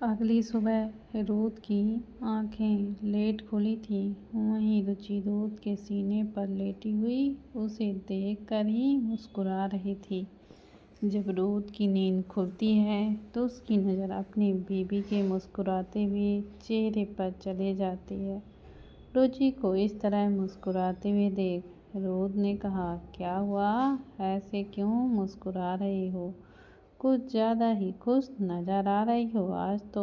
अगली सुबह रोद की आंखें लेट खुली थी। वहीं रुचि रोद के सीने पर लेटी हुई उसे देखकर ही मुस्कुरा रही थी। जब रोद की नींद खुलती है तो उसकी नज़र अपनी बीबी के मुस्कुराते हुए चेहरे पर चले जाती है। रुचि को इस तरह मुस्कुराते हुए देख रोद ने कहा, क्या हुआ, ऐसे क्यों मुस्कुरा रही हो? कुछ ज़्यादा ही खुश नज़र आ रही हो आज तो।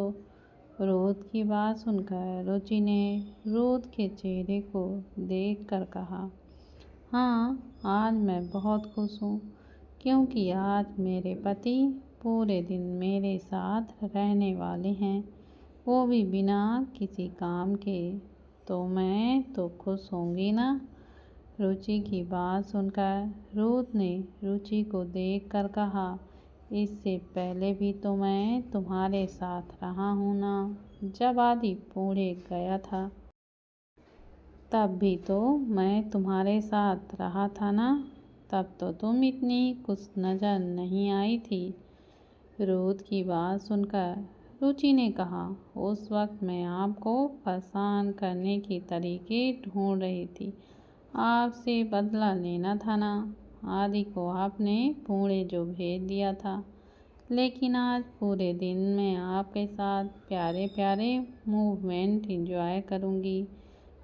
रोद की बात सुनकर रुचि ने रोद के चेहरे को देखकर कहा, हाँ, आज मैं बहुत खुश हूँ क्योंकि आज मेरे पति पूरे दिन मेरे साथ रहने वाले हैं, वो भी बिना किसी काम के। तो मैं तो खुश होंगी ना। रुचि की बात सुनकर रोद ने रुचि को देखकर कहा, इससे पहले भी तो मैं तुम्हारे साथ रहा हूँ ना। जब आदिपुर गया था तब भी तो मैं तुम्हारे साथ रहा था ना। तब तो तुम इतनी कुछ नज़र नहीं आई थी। रोद की बात सुनकर रुचि ने कहा, उस वक्त मैं आपको परेशान करने के तरीके ढूंढ रही थी। आपसे बदला लेना था ना। आदि को आपने पुणे जो भेज दिया था, लेकिन आज पूरे दिन मैं आपके साथ प्यारे प्यारे मूवमेंट एंजॉय करूंगी।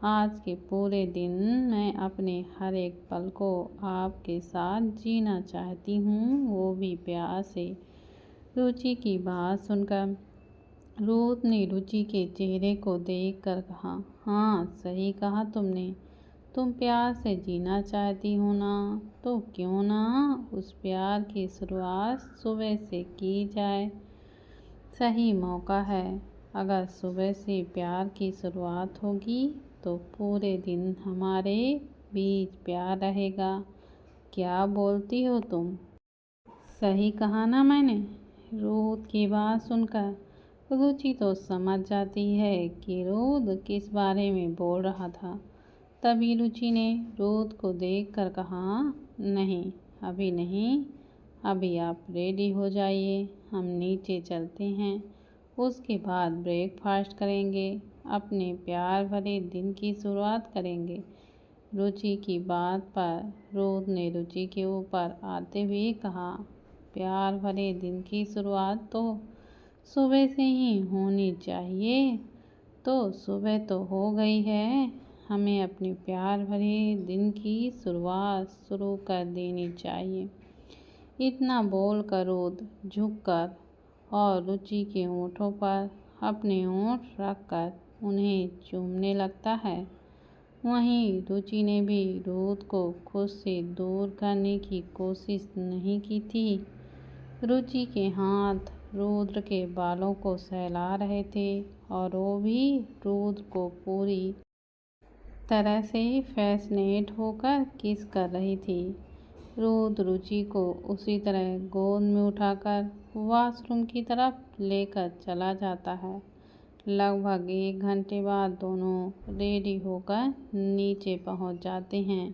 आज के पूरे दिन मैं अपने हर एक पल को आपके साथ जीना चाहती हूँ, वो भी प्यार से। रुचि की बात सुनकर रोद ने रुचि के चेहरे को देखकर कहा, हाँ, सही कहा तुमने। तुम प्यार से जीना चाहती हो ना, तो क्यों ना उस प्यार की शुरुआत सुबह से की जाए। सही मौका है। अगर सुबह से प्यार की शुरुआत होगी तो पूरे दिन हमारे बीच प्यार रहेगा। क्या बोलती हो तुम? सही कहा ना मैंने। रोद की बात सुनकर रुचि तो समझ जाती है कि रोद किस बारे में बोल रहा था। तभी रुचि ने रोद को देखकर कहा, नहीं, अभी नहीं, अभी आप रेडी हो जाइए, हम नीचे चलते हैं, उसके बाद ब्रेकफास्ट करेंगे, अपने प्यार भरे दिन की शुरुआत करेंगे। रुचि की बात पर रोद ने रुचि के ऊपर आते हुए कहा, प्यार भरे दिन की शुरुआत तो सुबह से ही होनी चाहिए। तो सुबह तो हो गई है, हमें अपने प्यार भरे दिन की शुरुआत शुरू कर देनी चाहिए। इतना बोलकर रोद झुककर और रुचि के होठों पर अपने होंठ रखकर उन्हें चूमने लगता है। वहीं रुचि ने भी रोद को खुद से दूर करने की कोशिश नहीं की थी। रुचि के हाथ रुद्र के बालों को सहला रहे थे और वो भी रुद्र को पूरी तरह से फैसिनेट होकर किस कर रही थी। रुद्र रुचि को उसी तरह गोद में उठाकर वॉशरूम की तरफ लेकर चला जाता है। लगभग 1 घंटे बाद दोनों रेडी होकर नीचे पहुंच जाते हैं।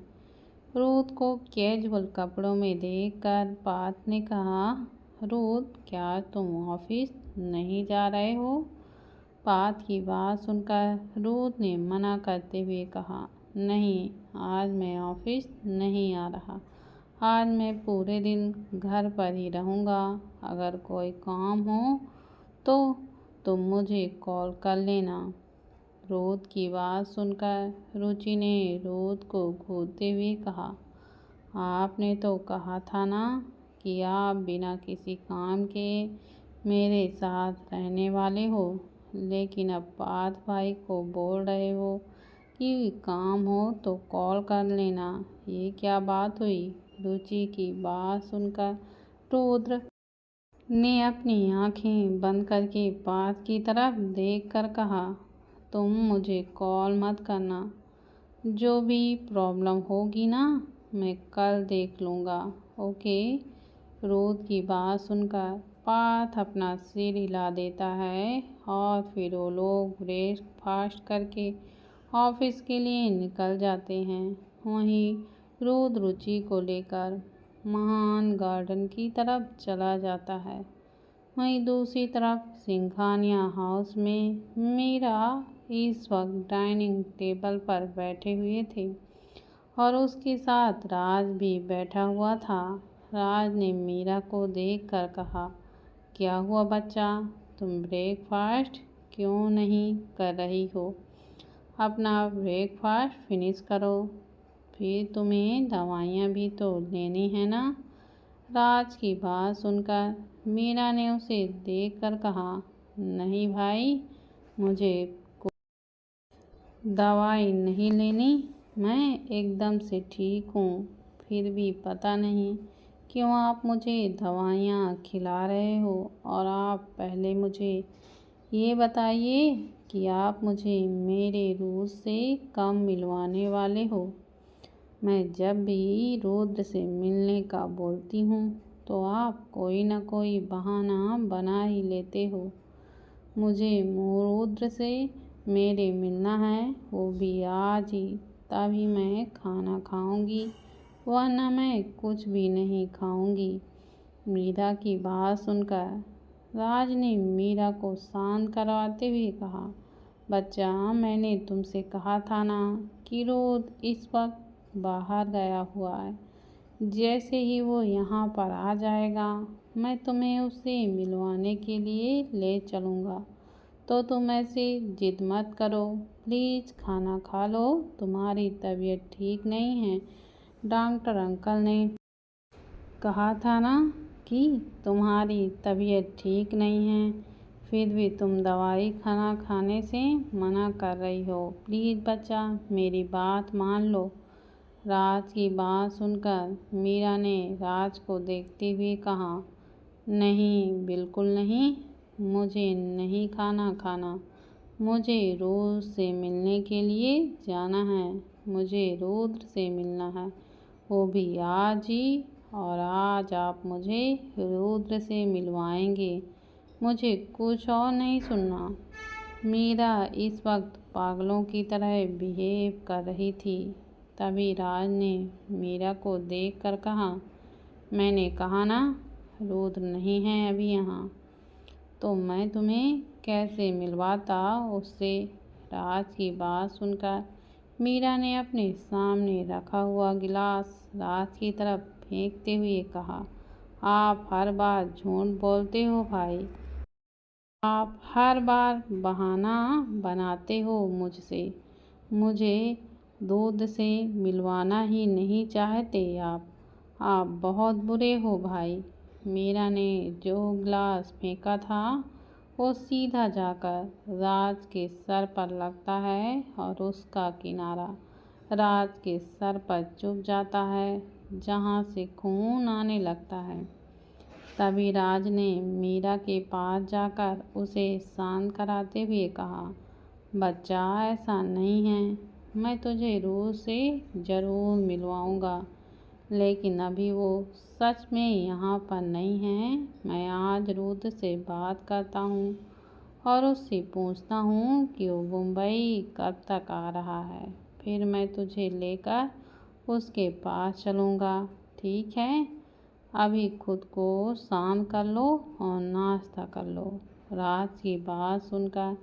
रुद्र को कैजुअल कपड़ों में देखकर पार्थ ने कहा, रुद्र, क्या तुम ऑफिस नहीं जा रहे हो? पार्थ की बात सुनकर रुद्र ने मना करते हुए कहा, नहीं, आज मैं ऑफिस नहीं आ रहा। आज मैं पूरे दिन घर पर ही रहूँगा। अगर कोई काम हो तो तुम मुझे कॉल कर लेना। रुद्र की बात सुनकर रुचि ने रुद्र को घूरते हुए कहा, आपने तो कहा था ना कि आप बिना किसी काम के मेरे साथ रहने वाले हो, लेकिन अब पार्थ भाई को बोल रहे हो कि काम हो तो कॉल कर लेना। ये क्या बात हुई? रुचि की बात सुनकर रुद्र ने अपनी आंखें बंद करके पार्थ की तरफ देखकर कहा, तुम मुझे कॉल मत करना। जो भी प्रॉब्लम होगी ना, मैं कल देख लूँगा, ओके? रुद्र की बात सुनकर पार्थ अपना सिर हिला देता है और फिर वो लोग ब्रेकफास्ट करके ऑफिस के लिए निकल जाते हैं। वहीं रुद्र रुचि को लेकर महान गार्डन की तरफ चला जाता है। वहीं दूसरी तरफ सिंघानिया हाउस में मीरा इस वक्त डाइनिंग टेबल पर बैठे हुए थे और उसके साथ राज भी बैठा हुआ था। राज ने मीरा को देखकर कहा, क्या हुआ बच्चा, तुम ब्रेकफास्ट क्यों नहीं कर रही हो? अपना ब्रेकफास्ट फिनिश करो, फिर तुम्हें दवाइयाँ भी तो लेनी है ना। राज की बात सुनकर मीरा ने उसे देखकर कहा, नहीं भाई, मुझे दवाई नहीं लेनी, मैं एकदम से ठीक हूँ। फिर भी पता नहीं क्यों आप मुझे दवाइयाँ खिला रहे हो। और आप पहले मुझे ये बताइए कि आप मुझे मेरे रुद्र से कब मिलवाने वाले हो? मैं जब भी रुद्र से मिलने का बोलती हूँ तो आप कोई ना कोई बहाना बना ही लेते हो। मुझे रुद्र से मेरे मिलना है, वो भी आज ही, तभी मैं खाना खाऊंगी, वरना मैं कुछ भी नहीं खाऊंगी। मीरा की बात सुनकर राज ने मीरा को शांत करवाते हुए कहा, बच्चा, मैंने तुमसे कहा था ना कि रुद्र इस वक्त बाहर गया हुआ है। जैसे ही वो यहाँ पर आ जाएगा मैं तुम्हें उससे मिलवाने के लिए ले चलूँगा। तो तुम ऐसे जिद मत करो, प्लीज़ खाना खा लो, तुम्हारी तबीयत ठीक नहीं है। डॉक्टर अंकल ने कहा था ना कि तुम्हारी तबीयत ठीक नहीं है, फिर भी तुम दवाई खाना खाने से मना कर रही हो। प्लीज़ बच्चा, मेरी बात मान लो। राज की बात सुनकर मीरा ने राज को देखते हुए कहा, नहीं, बिल्कुल नहीं, मुझे नहीं खाना, मुझे रुद्र से मिलने के लिए जाना है। मुझे रुद्र से मिलना है, वो भी आज ही। और आज आप मुझे रुद्र से मिलवाएंगे, मुझे कुछ और नहीं सुनना। मीरा इस वक्त पागलों की तरह बिहेव कर रही थी। तभी राज ने मीरा को देखकर कहा, मैंने कहा ना रुद्र नहीं है अभी यहाँ, तो मैं तुम्हें कैसे मिलवाता उससे। राज की बात सुनकर मीरा ने अपने सामने रखा हुआ गिलास राज की तरफ फेंकते हुए कहा, आप हर बार झूठ बोलते हो भाई, आप हर बार बहाना बनाते हो मुझसे। मुझे दूध से मिलवाना ही नहीं चाहते आप बहुत बुरे हो भाई। मीरा ने जो गिलास फेंका था वो सीधा जाकर राज के सर पर लगता है और उसका किनारा राज के सर पर चुभ जाता है, जहाँ से खून आने लगता है। तभी राज ने मीरा के पास जाकर उसे शांत कराते हुए कहा, बच्चा, ऐसा नहीं है, मैं तुझे रुद्र से ज़रूर मिलवाऊंगा, लेकिन अभी वो सच में यहाँ पर नहीं है। मैं आज रुद्र से बात करता हूँ और उससे पूछता हूँ कि वो मुंबई कब तक आ रहा है, फिर मैं तुझे लेकर उसके पास चलूँगा, ठीक है? अभी खुद को शांत कर लो और नाश्ता कर लो। राज की बात सुनकर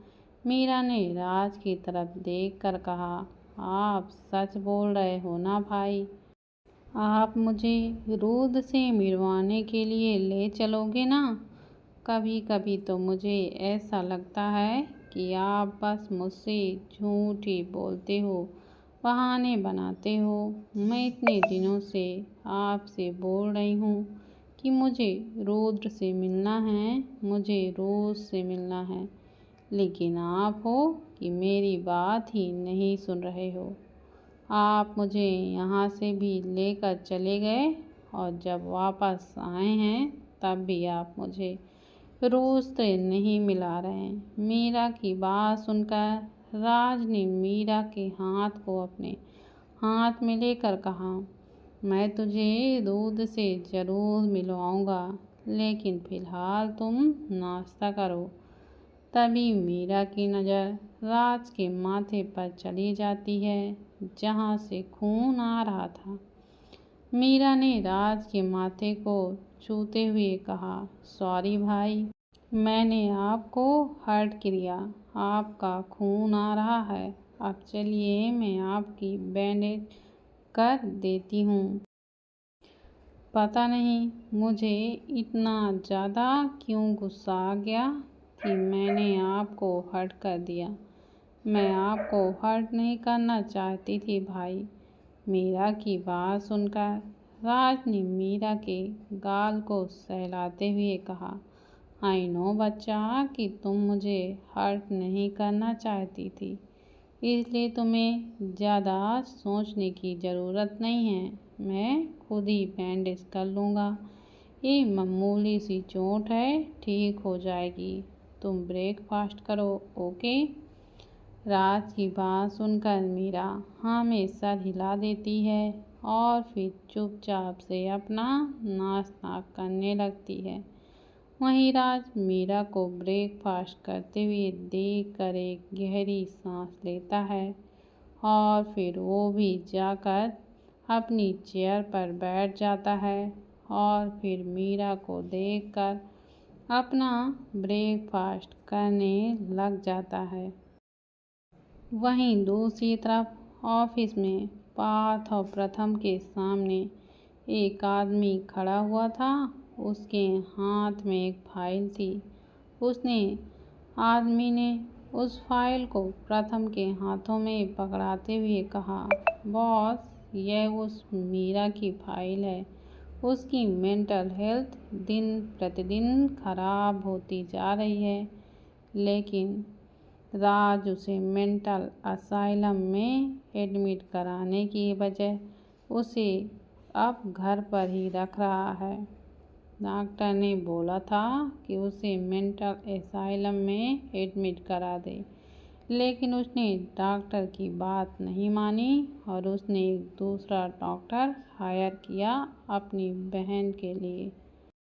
मीरा ने राज की तरफ देखकर कहा, आप सच बोल रहे हो ना भाई? आप मुझे रुद्र से मिलवाने के लिए ले चलोगे ना? कभी कभी तो मुझे ऐसा लगता है कि आप बस मुझसे झूठ ही बोलते हो, बहाने बनाते हो। मैं इतने दिनों से आपसे बोल रही हूँ कि मुझे रुद्र से मिलना है, मुझे रुद्र से मिलना है, लेकिन आप हो कि मेरी बात ही नहीं सुन रहे हो। आप मुझे यहाँ से भी लेकर चले गए और जब वापस आए हैं तब भी आप मुझे रुद्र से नहीं मिला रहे। मीरा की बात सुनकर राज ने मीरा के हाथ को अपने हाथ में लेकर कहा, मैं तुझे रुद्र से ज़रूर मिलवाऊंगा, लेकिन फ़िलहाल तुम नाश्ता करो। तभी मीरा की नज़र राज के माथे पर चली जाती है, जहाँ से खून आ रहा था। मीरा ने राज के माथे को छूते हुए कहा, सॉरी भाई। मैंने आपको हर्ट किया, आपका खून आ रहा है। अब चलिए मैं आपकी बैंडेज कर देती हूँ। पता नहीं मुझे इतना ज़्यादा क्यों गुस्सा आ गया कि मैंने आपको हर्ट कर दिया। मैं आपको हर्ट नहीं करना चाहती थी भाई। मीरा की बात सुनकर राज ने मीरा के गाल को सहलाते हुए कहा, आई नो बच्चा कि तुम मुझे हर्ट नहीं करना चाहती थी, इसलिए तुम्हें ज़्यादा सोचने की ज़रूरत नहीं है। मैं खुद ही बैंडेज कर लूँगा। ये मामूली सी चोट है, ठीक हो जाएगी। तुम ब्रेकफास्ट करो, ओके? राज की बात सुनकर मीरा हाँ में सर हिला देती है और फिर चुपचाप से अपना नाश्ता करने लगती है। वहीं राज मीरा को ब्रेकफास्ट करते हुए देख कर एक गहरी सांस लेता है और फिर वो भी जाकर अपनी चेयर पर बैठ जाता है और फिर मीरा को देखकर अपना ब्रेकफास्ट करने लग जाता है। वहीं दूसरी तरफ ऑफिस में पार्थ और प्रथम के सामने एक आदमी खड़ा हुआ था। उसके हाथ में एक फाइल थी। आदमी ने उस फाइल को प्रथम के हाथों में पकड़ाते हुए कहा, बॉस, यह उस मीरा की फाइल है। उसकी मेंटल हेल्थ दिन प्रतिदिन खराब होती जा रही है, लेकिन राज उसे मेंटल असाइलम में एडमिट कराने की बजाय उसे अब घर पर ही रख रहा है। डॉक्टर ने बोला था कि उसे मेंटल असाइलम में एडमिट करा दे, लेकिन उसने डॉक्टर की बात नहीं मानी और उसने एक दूसरा डॉक्टर हायर किया अपनी बहन के लिए।